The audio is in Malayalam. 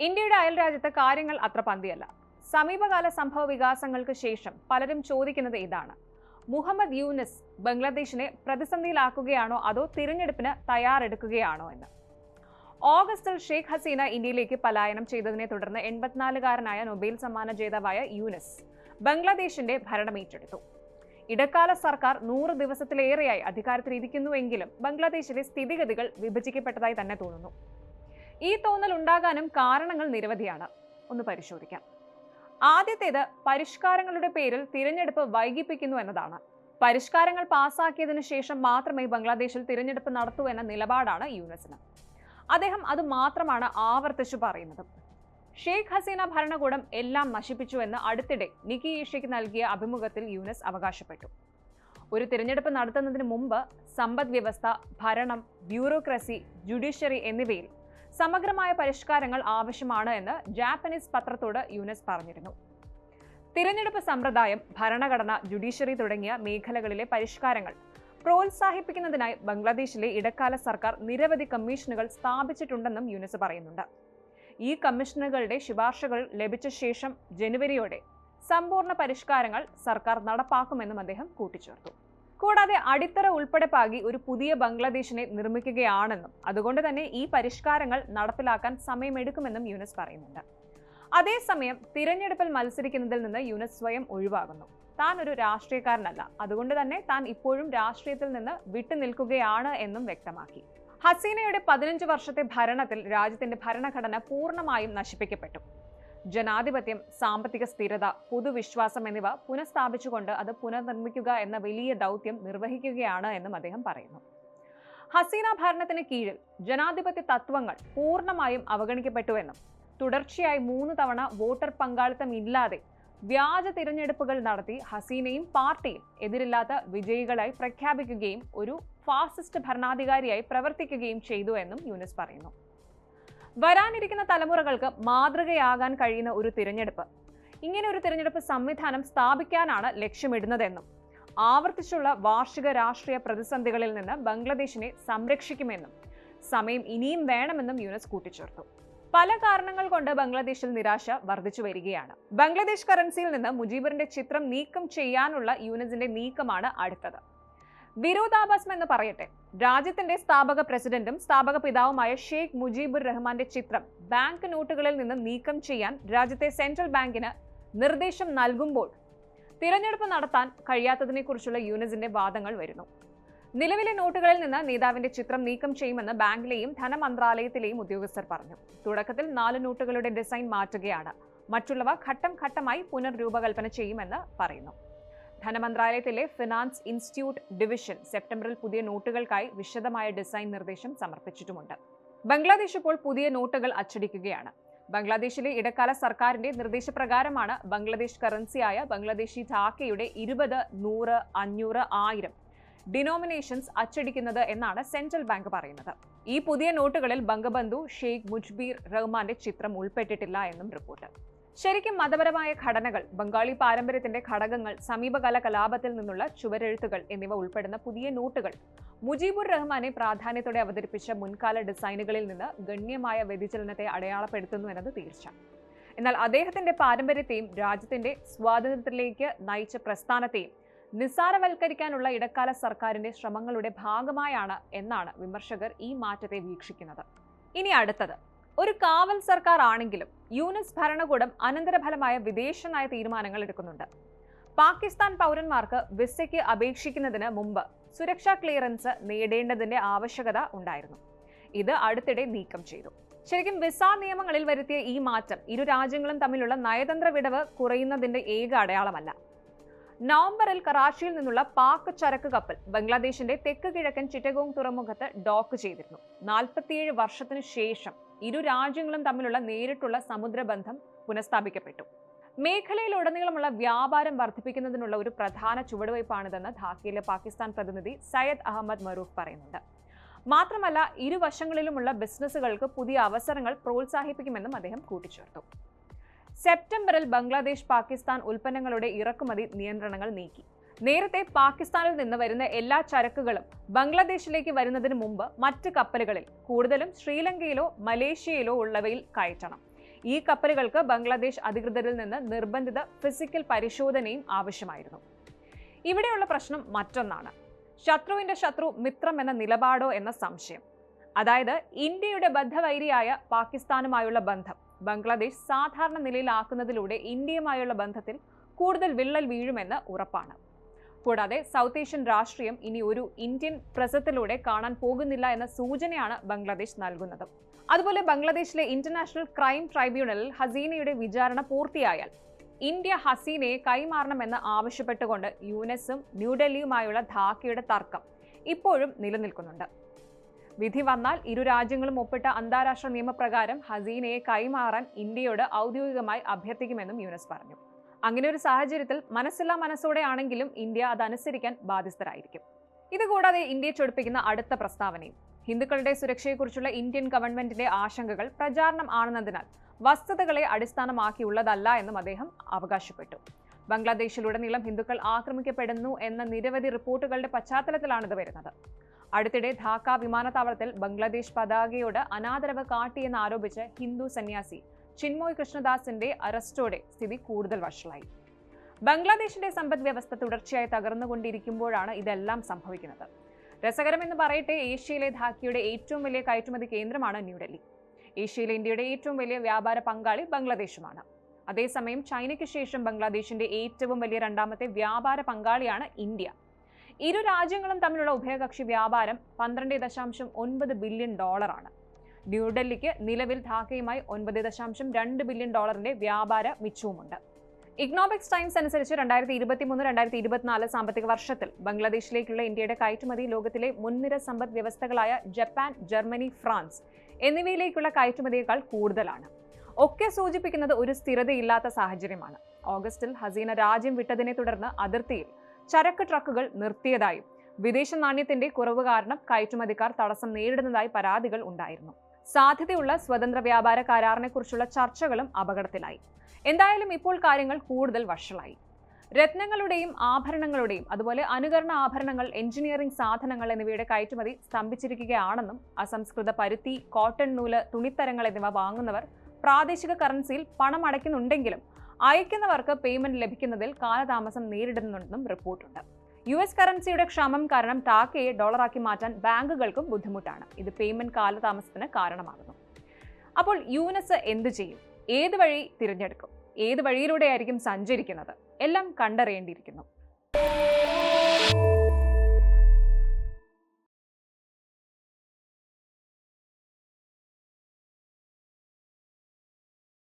ഇന്ത്യയുടെ അയൽരാജ്യത്ത് കാര്യങ്ങൾ അത്ര പന്തിയല്ല. സമീപകാല സംഭവ വികാസങ്ങൾക്ക് ശേഷം പലരും ചോദിക്കുന്നത് ഇതാണ്: മുഹമ്മദ് യൂനിസ് ബംഗ്ലാദേശിനെ പ്രതിസന്ധിയിലാക്കുകയാണോ അതോ തിരഞ്ഞെടുപ്പിന് തയ്യാറെടുക്കുകയാണോ എന്ന്. ഓഗസ്റ്റിൽ ഷെയ്ഖ് ഹസീന ഇന്ത്യയിലേക്ക് പലായനം ചെയ്തതിനെ തുടർന്ന് 84-കാരനായ നൊബേൽ സമ്മാന ജേതാവായ യൂനിസ് ബംഗ്ലാദേശിന്റെ ഭരണം ഏറ്റെടുത്തു. ഇടക്കാല സർക്കാർ 100 ദിവസത്തിലേറെയായി അധികാരത്തിലിരിക്കുന്നുവെങ്കിലും ബംഗ്ലാദേശിലെ സ്ഥിതിഗതികൾ വിഭജിക്കപ്പെട്ടതായി തന്നെ തോന്നുന്നു. ഈ തോന്നൽ ഉണ്ടാകാനും കാരണങ്ങൾ നിരവധിയാണ്. ഒന്ന് പരിശോധിക്കാം. ആദ്യത്തേത് പരിഷ്കാരങ്ങളുടെ പേരിൽ തിരഞ്ഞെടുപ്പ് വൈകിപ്പിക്കുന്നു എന്നതാണ്. പരിഷ്കാരങ്ങൾ പാസാക്കിയതിനു ശേഷം മാത്രമേ ബംഗ്ലാദേശിൽ തിരഞ്ഞെടുപ്പ് നടത്തൂ എന്ന നിലപാടാണ് യൂനിസിന്. അദ്ദേഹം അത് മാത്രമാണ് ആവർത്തിച്ചു പറയുന്നത്. ഷെയ്ഖ് ഹസീന ഭരണകൂടം എല്ലാം നശിപ്പിച്ചുവെന്ന് അടുത്തിടെ നിക്കി ഏഷ്യയ്ക്ക് നൽകിയ അഭിമുഖത്തിൽ യൂനിസ് അവകാശപ്പെട്ടു. ഒരു തിരഞ്ഞെടുപ്പ് നടത്തുന്നതിന് മുമ്പ് സമ്പദ് വ്യവസ്ഥ, ഭരണം, ബ്യൂറോക്രസി, ജുഡീഷ്യറി എന്നിവയിൽ സമഗ്രമായ പരിഷ്കാരങ്ങൾ ആവശ്യമാണ് എന്ന് ജാപ്പനീസ് പത്രത്തോട് യൂനിസ് പറഞ്ഞിരുന്നു. തിരഞ്ഞെടുപ്പ് സമ്പ്രദായം, ഭരണഘടന, ജുഡീഷ്യറി തുടങ്ങിയ മേഖലകളിലെ പരിഷ്കാരങ്ങൾ പ്രോത്സാഹിപ്പിക്കുന്നതിനായി ബംഗ്ലാദേശിലെ ഇടക്കാല സർക്കാർ നിരവധി കമ്മീഷനുകൾ സ്ഥാപിച്ചിട്ടുണ്ടെന്നും യൂനിസ് പറയുന്നുണ്ട്. ഈ കമ്മീഷനുകളുടെ ശുപാർശകൾ ലഭിച്ച ശേഷം ജനുവരിയോടെ സമ്പൂർണ്ണ പരിഷ്കാരങ്ങൾ സർക്കാർ നടപ്പാക്കുമെന്നും അദ്ദേഹം കൂട്ടിച്ചേർത്തു. കൂടാതെ അടിത്തറ ഉൾപ്പെടെ പാകി ഒരു പുതിയ ബംഗ്ലാദേശിനെ നിർമ്മിക്കുകയാണെന്നും അതുകൊണ്ട് തന്നെ ഈ പരിഷ്കാരങ്ങൾ നടപ്പിലാക്കാൻ സമയമെടുക്കുമെന്നും യൂനിസ് പറയുന്നുണ്ട്. അതേസമയം തിരഞ്ഞെടുപ്പിൽ മത്സരിക്കുന്നതിൽ നിന്ന് യൂനിസ് സ്വയം ഒഴിവാകുന്നു. താൻ ഒരു രാഷ്ട്രീയക്കാരനല്ല, അതുകൊണ്ട് തന്നെ താൻ ഇപ്പോഴും രാഷ്ട്രീയത്തിൽ നിന്ന് വിട്ടുനിൽക്കുകയാണ് എന്നും വ്യക്തമാക്കി. ഹസീനയുടെ 15 വർഷത്തെ ഭരണത്തിൽ രാജ്യത്തിന്റെ ഭരണഘടന പൂർണ്ണമായും നശിപ്പിക്കപ്പെട്ടു. ജനാധിപത്യം, സാമ്പത്തിക സ്ഥിരത, പൊതുവിശ്വാസം എന്നിവ പുനഃസ്ഥാപിച്ചുകൊണ്ട് അത് പുനർനിർമ്മിക്കുക എന്ന വലിയ ദൗത്യം നിർവഹിക്കുകയാണ് എന്നും അദ്ദേഹം പറയുന്നു. ഹസീന ഭരണത്തിന് കീഴിൽ ജനാധിപത്യ തത്വങ്ങൾ പൂർണ്ണമായും അവഗണിക്കപ്പെട്ടുവെന്നും തുടർച്ചയായി 3 തവണ വോട്ടർ പങ്കാളിത്തം ഇല്ലാതെ വ്യാജ തിരഞ്ഞെടുപ്പുകൾ നടത്തി ഹസീനയും പാർട്ടിയും എതിരില്ലാത്ത വിജയികളായി പ്രഖ്യാപിക്കുകയും ഒരു ഫാസിസ്റ്റ് ഭരണാധികാരിയായി പ്രവർത്തിക്കുകയും ചെയ്തു എന്നും യൂനിസ് പറയുന്നു. വരാനിരിക്കുന്ന തലമുറകൾക്ക് മാതൃകയാകാൻ കഴിയുന്ന ഒരു തിരഞ്ഞെടുപ്പ്, ഇങ്ങനെ ഒരു തിരഞ്ഞെടുപ്പ് സംവിധാനം സ്ഥാപിക്കാനാണ് ലക്ഷ്യമിടുന്നതെന്നും ആവർത്തിച്ചുള്ള വാർഷിക രാഷ്ട്രീയ പ്രതിസന്ധികളിൽ നിന്ന് ബംഗ്ലാദേശിനെ സംരക്ഷിക്കുമെന്നും സമയം ഇനിയും വേണമെന്നും യൂനിസ് കൂട്ടിച്ചേർത്തു. പല കാരണങ്ങൾ കൊണ്ട് ബംഗ്ലാദേശിൽ നിരാശ വർദ്ധിച്ചു വരികയാണ്. ബംഗ്ലാദേശ് കറൻസിയിൽ നിന്ന് മുജീബിന്റെ ചിത്രം നീക്കം ചെയ്യാനുള്ള യൂനിസിന്റെ നീക്കമാണ് അടുത്തത്. വിരോധാഭാസം എന്ന് പറയട്ടെ, രാജ്യത്തിന്റെ സ്ഥാപക പ്രസിഡന്റും സ്ഥാപക പിതാവുമായ ഷെയ്ഖ് മുജീബുർ റഹ്മാന്റെ ചിത്രം ബാങ്ക് നോട്ടുകളിൽ നിന്ന് നീക്കം ചെയ്യാൻ രാജ്യത്തെ സെൻട്രൽ ബാങ്കിന് നിർദ്ദേശം നൽകുമ്പോൾ തിരഞ്ഞെടുപ്പ് നടത്താൻ കഴിയാത്തതിനെക്കുറിച്ചുള്ള യൂനിസിന്റെ വാദങ്ങൾ വരുന്നു. നിലവിലെ നോട്ടുകളിൽ നിന്ന് നേതാവിന്റെ ചിത്രം നീക്കം ചെയ്യുമെന്ന് ബാങ്കിലെയും ധനമന്ത്രാലയത്തിലെയും ഉദ്യോഗസ്ഥർ പറഞ്ഞു. തുടക്കത്തിൽ 4 നോട്ടുകളുടെ ഡിസൈൻ മാറ്റുകയാണ്, മറ്റുള്ളവ ഘട്ടം ഘട്ടമായി പുനർരൂപകൽപ്പന ചെയ്യുമെന്ന് പറയുന്നു. ധനമന്ത്രാലയത്തിലെ ഫിനാൻസ് ഇൻസ്റ്റിറ്റ്യൂട്ട് ഡിവിഷൻ സെപ്റ്റംബറിൽ പുതിയ നോട്ടുകൾക്കായി വിശദമായ ഡിസൈൻ നിർദ്ദേശം സമർപ്പിച്ചിട്ടുമുണ്ട്. ബംഗ്ലാദേശ് ഇപ്പോൾ പുതിയ നോട്ടുകൾ അച്ചടിക്കുകയാണ്. ബംഗ്ലാദേശിലെ ഇടക്കാല സർക്കാരിന്റെ നിർദ്ദേശപ്രകാരമാണ് ബംഗ്ലാദേശ് കറൻസിയായ ബംഗ്ലാദേശി ടാക്കയുടെ 20, 100, 500, 1000 ഡിനോമിനേഷൻസ് അച്ചടിക്കുന്നത് എന്നാണ് സെൻട്രൽ ബാങ്ക് പറയുന്നത്. ഈ പുതിയ നോട്ടുകളിൽ ബംഗബന്ധു ഷെയ്ഖ് മുജ്ബീർ റഹ്മാന്റെ ചിത്രം ഉൾപ്പെട്ടിട്ടില്ല എന്നും റിപ്പോർട്ട്. ശരിക്കും മതപരമായ ഘടനകൾ, ബംഗാളി പാരമ്പര്യത്തിന്റെ ഘടകങ്ങൾ, സമീപകാല കലാപത്തിൽ നിന്നുള്ള ചുവരെഴുത്തുകൾ എന്നിവ ഉൾപ്പെടുന്ന പുതിയ നോട്ടുകൾ മുജീബുർ റഹ്മാനെ പ്രാധാന്യത്തോടെ അവതരിപ്പിച്ച മുൻകാല ഡിസൈനുകളിൽ നിന്ന് ഗണ്യമായ വ്യതിചലനത്തെ അടയാളപ്പെടുത്തുന്നു എന്നത് തീർച്ച. എന്നാൽ അദ്ദേഹത്തിന്റെ പാരമ്പര്യത്തെയും രാജ്യത്തിന്റെ സ്വാതന്ത്ര്യത്തിലേക്ക് നയിച്ച പ്രസ്ഥാനത്തെയും നിസ്സാരവൽക്കരിക്കാനുള്ള ഇടക്കാല സർക്കാരിന്റെ ശ്രമങ്ങളുടെ ഭാഗമായാണ് എന്നാണ് വിമർശകർ ഈ മാറ്റത്തെ വീക്ഷിക്കുന്നത്. ഇനി അടുത്തത്, ഒരു കാവൽ സർക്കാർ ആണെങ്കിലും യൂനിസ് ഭരണകൂടം അനന്തരഫലമായ വിദേശ നയ തീരുമാനങ്ങൾ എടുക്കുന്നുണ്ട്. പാകിസ്ഥാൻ പൗരന്മാർക്ക് വിസയ്ക്ക് അപേക്ഷിക്കുന്നതിന് മുമ്പ് സുരക്ഷാ ക്ലിയറൻസ് നേടേണ്ടതിന്റെ ആവശ്യകത ഉണ്ടായിരുന്നു. ഇത് അടുത്തിടെ നീക്കം ചെയ്തു. ശരിക്കും വിസ നിയമങ്ങളിൽ വരുത്തിയ ഈ മാറ്റം ഇരു രാജ്യങ്ങളും തമ്മിലുള്ള നയതന്ത്ര വിടവ് കുറയുന്നതിന്റെ ഏക അടയാളമല്ല. നവംബറിൽ കറാച്ചിയിൽ നിന്നുള്ള പാക് ചരക്ക് കപ്പൽ ബംഗ്ലാദേശിന്റെ തെക്ക് കിഴക്കൻ ചിറ്റഗോങ് തുറമുഖത്ത് ഡോക്ക് ചെയ്തിരുന്നു. 47 വർഷത്തിനു ശേഷം ഇരു രാജ്യങ്ങളും തമ്മിലുള്ള നേരിട്ടുള്ള സമുദ്രബന്ധം പുനഃസ്ഥാപിക്കപ്പെട്ടു. മേഖലയിലുടനീളമുള്ള വ്യാപാരം വർദ്ധിപ്പിക്കുന്നതിനുള്ള ഒരു പ്രധാന ചുവടുവയ്പ്പാണിതെന്ന് ധാക്കയിലെ പാകിസ്ഥാൻ പ്രതിനിധി സയ്യദ് അഹമ്മദ് മറൂഫ് പറയുന്നുണ്ട്. മാത്രമല്ല, ഇരുവശങ്ങളിലുമുള്ള ബിസിനസ്സുകൾക്ക് പുതിയ അവസരങ്ങൾ പ്രോത്സാഹിപ്പിക്കുമെന്നും അദ്ദേഹം കൂട്ടിച്ചേർത്തു. സെപ്റ്റംബറിൽ ബംഗ്ലാദേശ് പാകിസ്ഥാൻ ഉൽപ്പന്നങ്ങളുടെ ഇറക്കുമതി നിയന്ത്രണങ്ങൾ നീക്കി. നേരത്തെ പാകിസ്ഥാനിൽ നിന്ന് വരുന്ന എല്ലാ ചരക്കുകളും ബംഗ്ലാദേശിലേക്ക് വരുന്നതിന് മുമ്പ് മറ്റ് കപ്പലുകളിൽ, കൂടുതലും ശ്രീലങ്കയിലോ മലേഷ്യയിലോ ഉള്ളവയിൽ കയറ്റണം. ഈ കപ്പലുകൾക്ക് ബംഗ്ലാദേശ് അധികൃതരിൽ നിന്ന് നിർബന്ധിത ഫിസിക്കൽ പരിശോധനയും ആവശ്യമായിരുന്നു. ഇവിടെയുള്ള പ്രശ്നം മറ്റൊന്നാണ്. ശത്രുവിന്റെ ശത്രു മിത്രം എന്ന നിലപാടോ എന്ന സംശയം. അതായത് ഇന്ത്യയുടെ ബദ്ധവൈരിയായ പാകിസ്ഥാനുമായുള്ള ബന്ധം ബംഗ്ലാദേശ് സാധാരണ നിലയിലാക്കുന്നതിലൂടെ ഇന്ത്യയുമായുള്ള ബന്ധത്തിൽ കൂടുതൽ വിള്ളൽ വീഴുമെന്ന് ഉറപ്പാണ്. കൂടാതെ സൗത്ത് ഏഷ്യൻ രാഷ്ട്രീയം ഇനി ഒരു ഇന്ത്യൻ പ്രസത്തിലൂടെ കാണാൻ പോകുന്നില്ല എന്ന സൂചനയാണ് ബംഗ്ലാദേശ് നൽകുന്നത്. അതുപോലെ ബംഗ്ലാദേശിലെ ഇന്റർനാഷണൽ ക്രൈം ട്രൈബ്യൂണലിൽ ഹസീനയുടെ വിചാരണ പൂർത്തിയായാൽ ഇന്ത്യ ഹസീനയെ കൈമാറണമെന്ന് ആവശ്യപ്പെട്ടുകൊണ്ട് യൂനസും ന്യൂഡൽഹിയുമായുള്ള ധാക്കയുടെ തർക്കം ഇപ്പോഴും നിലനിൽക്കുന്നുണ്ട്. വിധി വന്നാൽ ഇരു രാജ്യങ്ങളും ഒപ്പിട്ട അന്താരാഷ്ട്ര നിയമപ്രകാരം ഹസീനയെ കൈമാറാൻ ഇന്ത്യയോട് ഔദ്യോഗികമായി അഭ്യർത്ഥിക്കുമെന്നും യൂനസ് പറഞ്ഞു. അങ്ങനെ ഒരു സാഹചര്യത്തിൽ മനസ്സില്ലാ മനസ്സോടെ ആണെങ്കിലും ഇന്ത്യ അതനുസരിക്കാൻ ബാധ്യസ്ഥരായിരിക്കും. ഇതുകൂടാതെ ഇന്ത്യയെ ചൊടിപ്പിക്കുന്ന അടുത്ത പ്രസ്താവനയും ഹിന്ദുക്കളുടെ സുരക്ഷയെക്കുറിച്ചുള്ള ഇന്ത്യൻ ഗവൺമെന്റിന്റെ ആശങ്കകൾ പ്രചാരണം ആണെന്നതിനാൽ വസ്തുതകളെ അടിസ്ഥാനമാക്കിയുള്ളതല്ല എന്നും അദ്ദേഹം അവകാശപ്പെട്ടു. ബംഗ്ലാദേശിലുടനീളം ഹിന്ദുക്കൾ ആക്രമിക്കപ്പെടുന്നു എന്ന നിരവധി റിപ്പോർട്ടുകളുടെ പശ്ചാത്തലത്തിലാണിത് വരുന്നത്. അടുത്തിടെ ധാക്ക വിമാനത്താവളത്തിൽ ബംഗ്ലാദേശ് പതാകയോട് അനാദരവ് കാട്ടിയെന്ന് ആരോപിച്ച് ഹിന്ദു സന്യാസി ചിന്മോയ് കൃഷ്ണദാസിന്റെ അറസ്റ്റോടെ സ്ഥിതി കൂടുതൽ വഷളായി. ബംഗ്ലാദേശിന്റെ സമ്പദ് വ്യവസ്ഥ തുടർച്ചയായി തകർന്നുകൊണ്ടിരിക്കുമ്പോഴാണ് ഇതെല്ലാം സംഭവിക്കുന്നത്. രസകരമെന്ന് പറയട്ടെ, ഏഷ്യയിലെ ധാക്കയുടെ ഏറ്റവും വലിയ കയറ്റുമതി കേന്ദ്രമാണ് ന്യൂഡൽഹി. ഏഷ്യയിലെ ഇന്ത്യയുടെ ഏറ്റവും വലിയ വ്യാപാര പങ്കാളി ബംഗ്ലാദേശുമാണ്. അതേസമയം ചൈനയ്ക്ക് ശേഷം ബംഗ്ലാദേശിന്റെ ഏറ്റവും വലിയ രണ്ടാമത്തെ വ്യാപാര പങ്കാളിയാണ് ഇന്ത്യ. ഇരു രാജ്യങ്ങളും തമ്മിലുള്ള ഉഭയകക്ഷി വ്യാപാരം 12.9 ബില്യൺ ഡോളറാണ്. ന്യൂഡൽഹിക്ക് നിലവിൽ ധാക്കയുമായി 9.2 ബില്യൺ ഡോളറിന്റെ വ്യാപാര മിച്ചവുമുണ്ട്. ഇക്കണോമിക്സ് ടൈംസ് അനുസരിച്ച് 2023-2024 സാമ്പത്തിക വർഷത്തിൽ ബംഗ്ലാദേശിലേക്കുള്ള ഇന്ത്യയുടെ കയറ്റുമതി ലോകത്തിലെ മുൻനിര സമ്പദ് വ്യവസ്ഥകളായ ജപ്പാൻ, ജർമ്മനി, ഫ്രാൻസ് എന്നിവയിലേക്കുള്ള കയറ്റുമതിയേക്കാൾ കൂടുതലാണ്. ഒക്കെ സൂചിപ്പിക്കുന്നത് ഒരു സ്ഥിരതയില്ലാത്ത സാഹചര്യമാണ്. ഓഗസ്റ്റിൽ ഹസീന രാജ്യം വിട്ടതിനെ തുടർന്ന് അതിർത്തിയിൽ ചരക്ക് ട്രക്കുകൾ നിർത്തിയതായും വിദേശ നാണ്യത്തിന്റെ കുറവ് കാരണം കയറ്റുമതിക്കാർ തടസ്സം നേരിടുന്നതായി പരാതികൾ ഉണ്ടായിരുന്നു. സാധ്യതയുള്ള സ്വതന്ത്ര വ്യാപാര കരാറിനെക്കുറിച്ചുള്ള ചർച്ചകളും അപകടത്തിലായി. എന്തായാലും ഇപ്പോൾ കാര്യങ്ങൾ കൂടുതൽ വഷളായി. രത്നങ്ങളുടെയും ആഭരണങ്ങളുടെയും അതുപോലെ അനുകരണ ആഭരണങ്ങൾ, എഞ്ചിനീയറിംഗ് സാധനങ്ങൾ എന്നിവയുടെ കയറ്റുമതി സ്തംഭിച്ചിരിക്കുകയാണെന്നും അസംസ്കൃത പരുത്തി, കോട്ടൺ നൂല്, തുണിത്തരങ്ങൾ എന്നിവ വാങ്ങുന്നവർ പ്രാദേശിക കറൻസിയിൽ പണം അടയ്ക്കുന്നുണ്ടെങ്കിലും അയക്കുന്നവർക്ക് പേയ്മെന്റ് ലഭിക്കുന്നതിൽ കാലതാമസം നേരിടുന്നുണ്ടെന്നും റിപ്പോർട്ടുണ്ട്. US കറൻസിയുടെ ക്ഷാമം കാരണം ടാക്കയെ ഡോളറാക്കി മാറ്റാൻ ബാങ്കുകൾക്കും ബുദ്ധിമുട്ടാണ്. ഇത് പേയ്മെന്റ് കാലതാമസത്തിന് കാരണമാകുന്നു. അപ്പോൾ യൂനസ് എന്ത് ചെയ്യും? ഏത് വഴി തിരഞ്ഞെടുക്കും? ഏത് വഴിയിലൂടെയായിരിക്കും സഞ്ചരിക്കുന്നത്? എല്ലാം കണ്ടറിയേണ്ടിയിരിക്കുന്നു.